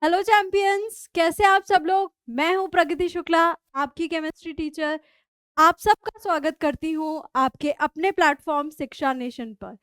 Hello champions, कैसे आप सब लोग। मैं हूं प्रगति शुक्ला, आपकी केमिस्ट्री टीचर। आप सबका स्वागत करती हूं आपके अपने प्लेटफॉर्म शिक्षा नेशन पर।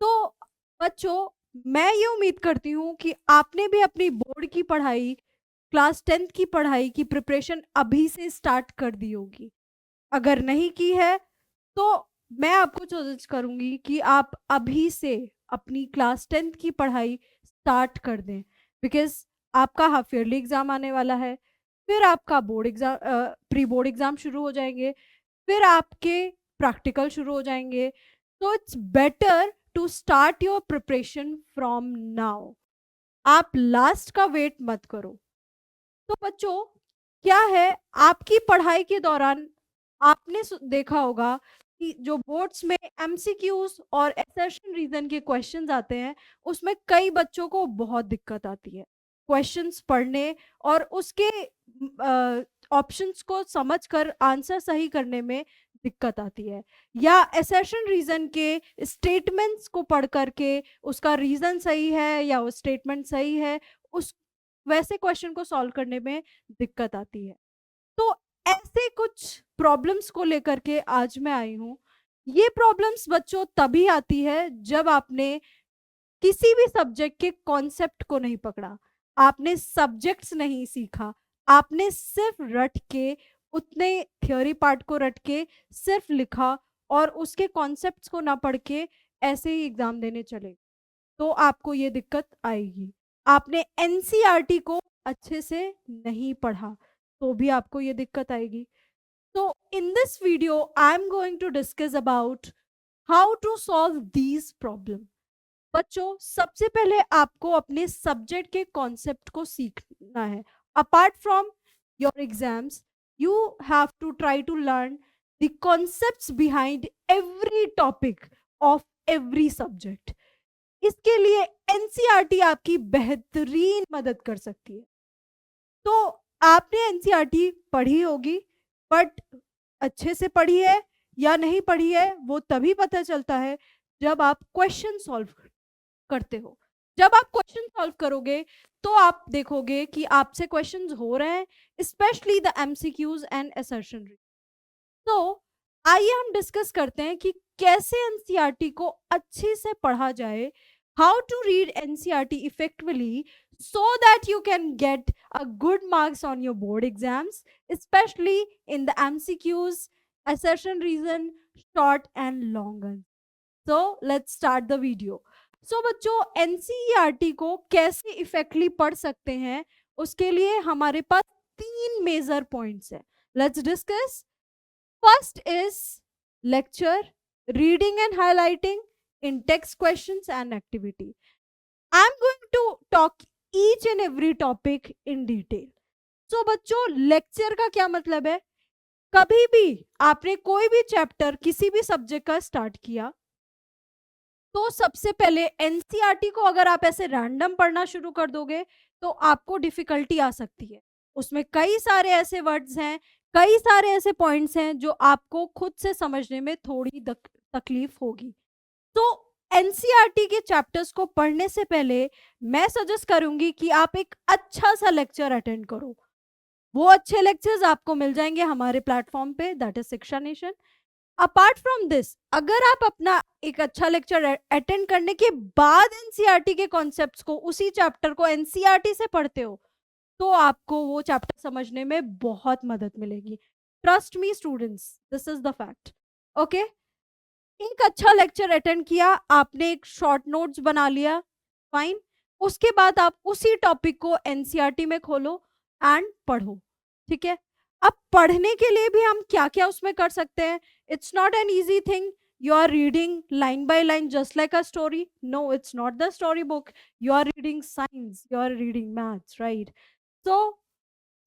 तो बच्चों, मैं ये उम्मीद करती हूं कि आपने भी अपनी बोर्ड की पढ़ाई, क्लास 10th की पढ़ाई की प्रिपरेशन अभी से स्टार्ट कर दी होगी। अगर नहीं की है तो मैं आपको सजेस्ट करूंगी कि आप अभी से अपनी क्लास 10th की पढ़ाई स्टार्ट कर दें। बिकॉज आपका हाफ ईयरली एग्जाम आने वाला है, फिर आपका board exam, pre board exam शुरू हो जाएंगे, फिर आपके प्रैक्टिकल शुरू हो जाएंगे। तो it's better to start your preparation from now. आप लास्ट का वेट मत करो। तो बच्चों, क्या है, आपकी पढ़ाई के दौरान आपने देखा होगा कि जो बोर्ड्स में एमसीक्यूज और असर्शन रीजन के क्वेश्चंस आते हैं, उसमें कई बच्चों को बहुत दिक्कत आती है क्वेश्चंस पढ़ने और उसके ऑप्शंस को समझकर आंसर सही करने में दिक्कत आती है, या असर्शन रीजन के स्टेटमेंट्स को पढ़ करके उसका रीजन सही है या वो स्टेटमेंट सही है, उस वैसे क्वेश्चन को सॉल्व करने में दिक्कत आती है। तो ऐसे कुछ प्रॉब्लम्स को लेकर के आज मैं आई हूँ। ये प्रॉब्लम्स बच्चों तभी आती है जब आपने किसी भी सब्जेक्ट के कॉन्सेप्ट को नहीं पकड़ा, आपने सब्जेक्ट्स नहीं सीखा, आपने सिर्फ रट के, उतने थ्योरी पार्ट को रट के सिर्फ लिखा और उसके कॉन्सेप्ट्स को ना पढ़ के ऐसे ही एग्जाम देने चले, तो आपको ये दिक्कत आएगी। आपने एनसीईआरटी को अच्छे से नहीं पढ़ा तो भी आपको ये दिक्कत आएगी। तो in this video I am going to discuss about how to solve these problem. बच्चों, सबसे पहले आपको अपने सब्जेक्ट के कॉन्सेप्ट को सीखना है। Apart from your exams, you have to try to learn the concepts behind every topic of every subject. इसके लिए एनसीईआरटी आपकी बेहतरीन मदद कर सकती है। तो आपने एनसीईआरटी पढ़ी होगी, बट अच्छे से पढ़ी है या नहीं पढ़ी है वो तभी पता चलता है जब आप क्वेश्चन सॉल्व करते हो। जब आप क्वेश्चन सॉल्व करोगे तो आप देखोगे कि आपसे क्वेश्चंस हो रहे हैं, specially the MCQs and assertion. तो आइए हम डिस्कस करते हैं कि कैसे एनसीईआरटी को अच्छे से पढ़ा जाए, how to read NCERT effectively so that you can get a good marks on your board exams, especially in the MCQs, assertion reason, short and long ones. So let's start the video. So बच्चों, NCERT को कैसे इफेक्टली पढ़ सकते हैं, उसके लिए हमारे पास 3 major points है। Let's discuss. First is lecture, reading and highlighting, in-text questions and activity. I'm going to talk each and every topic in detail. So बच्चों, लेक्चर का क्या मतलब है? कभी भी आपने कोई भी चैप्टर किसी भी सब्जेक्ट का स्टार्ट किया तो सबसे पहले एनसीईआरटी को अगर आप ऐसे रैंडम पढ़ना शुरू कर दोगे तो आपको डिफिकल्टी आ सकती है। उसमें कई सारे ऐसे वर्ड्स हैं, कई सारे ऐसे पॉइंट्स हैं जो आपको खुद से समझने में थोड़ी तकलीफ होगी। तो एनसीईआरटी के चैप्टर्स को पढ़ने से पहले मैं सजेस्ट करूंगी कि आप एक अच्छा सा लेक्चर अटेंड करो। वो अच्छे लेक्चर्स आपको मिल जाएंगे हमारे प्लेटफॉर्म पे, दैट इज शिक्षा नेशन। अपार्ट फ्रॉम दिस, अगर आप अपना एक अच्छा लेक्चर अटेंड करने के बाद एनसीईआरटी के कॉन्सेप्ट्स को, उसी चैप्टर को एनसीईआरटी से पढ़ते हो तो आपको वो चैप्टर समझने में बहुत मदद मिलेगी। Trust me students, this is the fact. Okay, एक अच्छा लेक्चर अटेंड किया आपने, एक शॉर्ट नोट्स बना लिया, फाइन। उसके बाद आप उसी टॉपिक को एनसीईआरटी में खोलो एंड पढ़ो। ठीक है, अब पढ़ने के लिए भी हम क्या क्या उसमें कर सकते हैं। It's not an easy thing you are reading line by line just like a story. No, it's not the story book. You are reading science, you are reading maths, right? So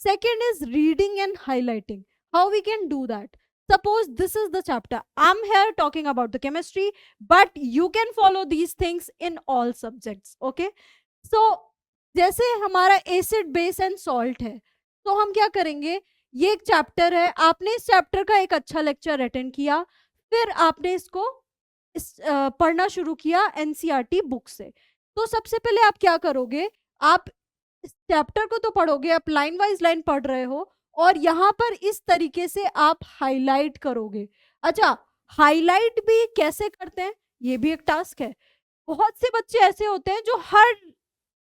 second is reading and highlighting. How we can do that? Suppose this is the chapter. I'm here talking about the chemistry, but you can follow these things in all subjects. Okay? So जैसे हमारा acid base and salt है, तो हम क्या करेंगे, ये एक chapter है, आपने इस चैप्टर का एक अच्छा लेक्चर अटेंड किया, फिर आपने इसको पढ़ना शुरू किया एनसीईआरटी बुक से। तो सबसे पहले आप क्या करोगे, आप चैप्टर को तो पढ़ोगे, आप लाइन वाइज लाइन पढ़ रहे हो, और यहाँ पर इस तरीके से आप हाईलाइट करोगे। अच्छा, हाईलाइट भी कैसे करते हैं, ये भी एक टास्क है। बहुत से बच्चे ऐसे होते हैं जो हर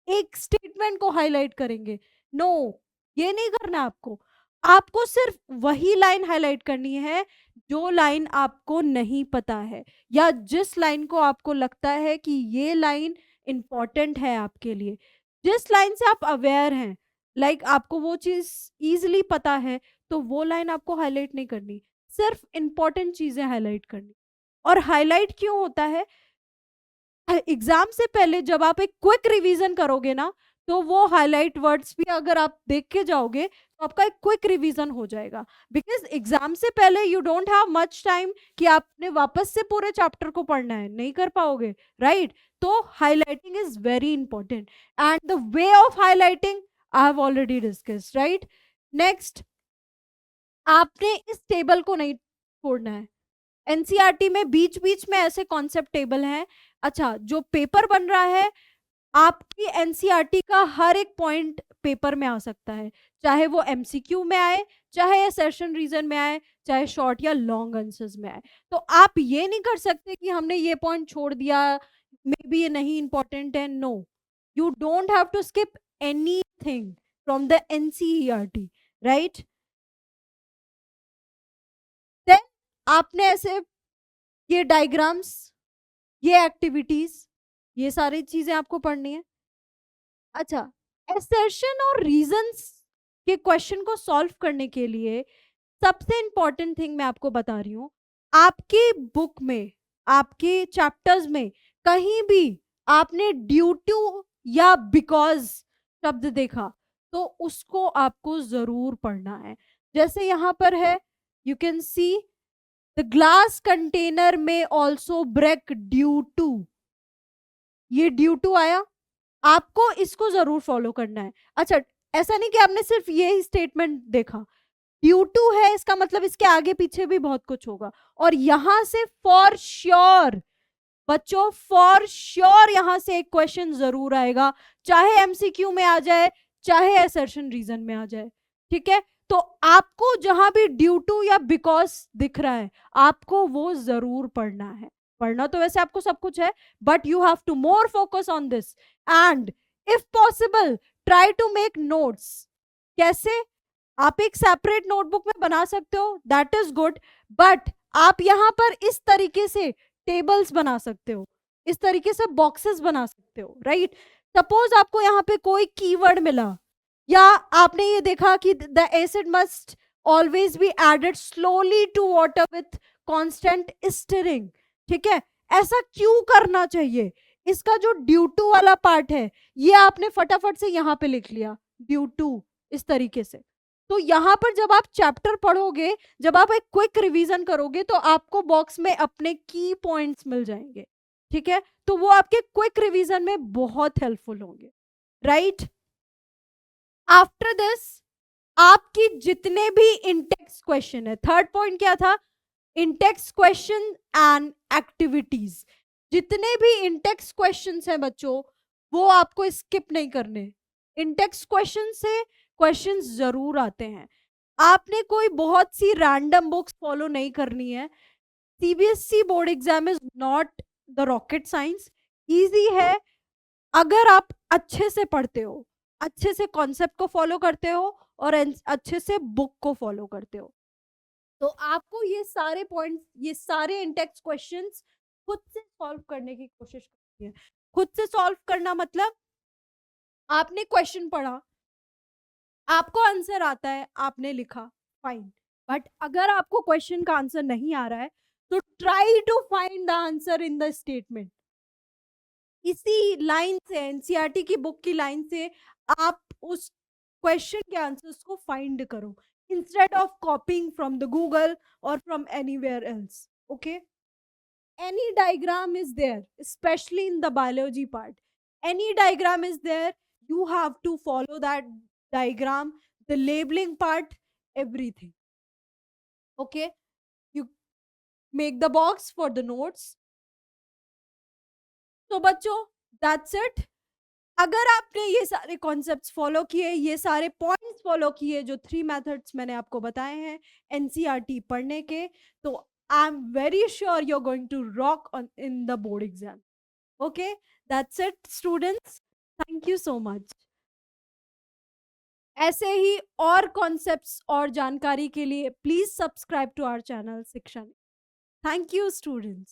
एक स्टेटमेंट को हाईलाइट करेंगे। नो, ये नहीं करना आपको। आपको सिर्फ वही लाइन हाईलाइट करनी है जो लाइन आपको नहीं पता है, या जिस लाइन को आपको लगता है कि ये लाइन इंपॉर्टेंट है आपके लिए, जिस लाइन से आप अवेयर हैं, लाइक आपको वो चीज इजीली पता है, तो वो लाइन आपको हाईलाइट नहीं करनी, सिर्फ इंपॉर्टेंट चीजें हाईलाइट करनी। और हाईलाइट क्यों होता है, एग्जाम से पहले जब आप एक क्विक रिवीजन करोगे ना, तो वो हाईलाइट वर्ड्स भी अगर आप देख के जाओगे तो आपका एक क्विक रिवीजन हो जाएगा। बिकॉज एग्जाम से पहले you don't have much time कि आपने वापस से पूरे चैप्टर को पढ़ना है, नहीं कर पाओगे, राइट? तो highlighting is very important, and the way of highlighting I have already discussed, right? Next, आपने इस टेबल को नहीं छोड़ना है। एनसीईआरटी में बीच बीच में ऐसे कॉन्सेप्ट टेबल हैं। अच्छा, जो पेपर बन रहा है, आपकी एनसीईआरटी का हर एक पॉइंट पेपर में आ सकता है, चाहे वो एमसीक्यू में आए, चाहे सेशन रीजन में आए, चाहे शॉर्ट या लॉन्ग आंसर्स में आए। तो आप ये नहीं कर सकते कि हमने ये पॉइंट छोड़ दिया, मे बी ये नहीं इंपॉर्टेंट है। No, you don't have to skip anything from the NCERT, right? Then आपने ऐसे ये डायग्राम्स, ये एक्टिविटीज, ये सारी चीजें आपको पढ़नी है। अच्छा, असर्शन और रीजंस के क्वेश्चन को सॉल्व करने के लिए सबसे इंपॉर्टेंट थिंग मैं आपको बता रही हूं, आपकी बुक में, आपके चैप्टर्स में कहीं भी आपने ड्यू टू या बिकॉज शब्द देखा, तो उसको आपको जरूर पढ़ना है। जैसे यहां पर है, you can see the glass container में ऑल्सो ब्रेक ड्यू टू, ये ड्यू टू आया, आपको इसको जरूर फॉलो करना है। अच्छा, ऐसा नहीं कि आपने सिर्फ ये ही स्टेटमेंट देखा, ड्यू टू है इसका मतलब इसके आगे पीछे भी बहुत कुछ होगा, और यहां से फॉर श्योर बच्चों, फॉर श्योर यहां से एक क्वेश्चन जरूर आएगा, चाहे एमसीक्यू में आ जाए, चाहे असर्शन रीजन में आ जाए, ठीक है? तो आपको जहां भी ड्यू टू या बिकॉज दिख रहा है, आपको वो जरूर पढ़ना है। पढ़ना तो वैसे आपको सब कुछ है, but you have to more focus on this, and if possible try to make notes. कैसे? आप एक सेपरेट नोटबुक में बना सकते हो, दैट इज गुड, बट आप यहां पर इस तरीके से टेबल्स बना सकते हो, इस तरीके से बॉक्सेस बना सकते हो, राइट? सपोज आपको यहाँ पे कोई कीवर्ड मिला, या आपने ये देखा कि the acid must always be added slowly to water with constant stirring, ठीक है? ऐसा क्यों करना चाहिए? इसका जो ड्यू टू वाला पार्ट है, ये आपने फटाफट से यहाँ पे लिख लिया, ड्यू टू, इस तरीके से। तो यहाँ पर जब आप चैप्टर पढ़ोगे, जब आप एक क्विक रिवीजन करोगे, तो आपको बॉक्स में अपने की पॉइंट्स मिल जाएंगे, ठीक है? तो वो आपके क्विक रिवीजन में बहुत हेल्पफुल होंगे, राइट? आफ्टर दिस, आपकी जितने भी इंटेक्स क्वेश्चन है, थर्ड पॉइंट क्या था? Intex question and activities. जितने भी इंटेक्स क्वेश्चंस हैं बच्चों, वो आपको स्किप नहीं करने। इंटेक्स क्वेश्चन से क्वेश्चंस जरूर आते हैं, आपने कोई बहुत सी रैंडम बुक्स फॉलो नहीं करनी है। CBSE board exam is not the rocket science, easy है अगर आप अच्छे से पढ़ते हो, अच्छे से कॉन्सेप्ट को फॉलो करते हो, और अच्छे से बुक को फॉलो करते हो, तो आपको ये सारे पॉइंट्स, ये सारे इंटेक्स क्वेश्चंस खुद से सॉल्व करने की कोशिश करनी है। खुद से सॉल्व करना मतलब आपने क्वेश्चन पढ़ा, आपको आंसर आता है, आपने लिखा, फाइन, बट अगर आपको क्वेश्चन का आंसर नहीं आ रहा है, तो try to find the answer in the statement. इसी लाइन से, एनसीईआरटी की बुक की लाइन से आप उस क्वेश्चन के आंसर्स को फाइंड करो, instead of copying from the Google और from anywhere else, okay? any diagram is there, especially in the biology part, any diagram is there, you have to follow that diagram, the labeling part, everything, okay? You make the box for the notes. So बच्चों, that's it. अगर आपने ये सारे concepts follow किए, ये सारे points follow किए, जो 3 मेथड्स मैंने आपको बताए हैं एनसीईआरटी पढ़ने के, तो I am very sure you are going to rock on in the board exam. Okay, that's it students, thank you so much. ऐसे ही और कॉन्सेप्ट्स और जानकारी के लिए please subscribe to our channel Shiksha. Thank you students.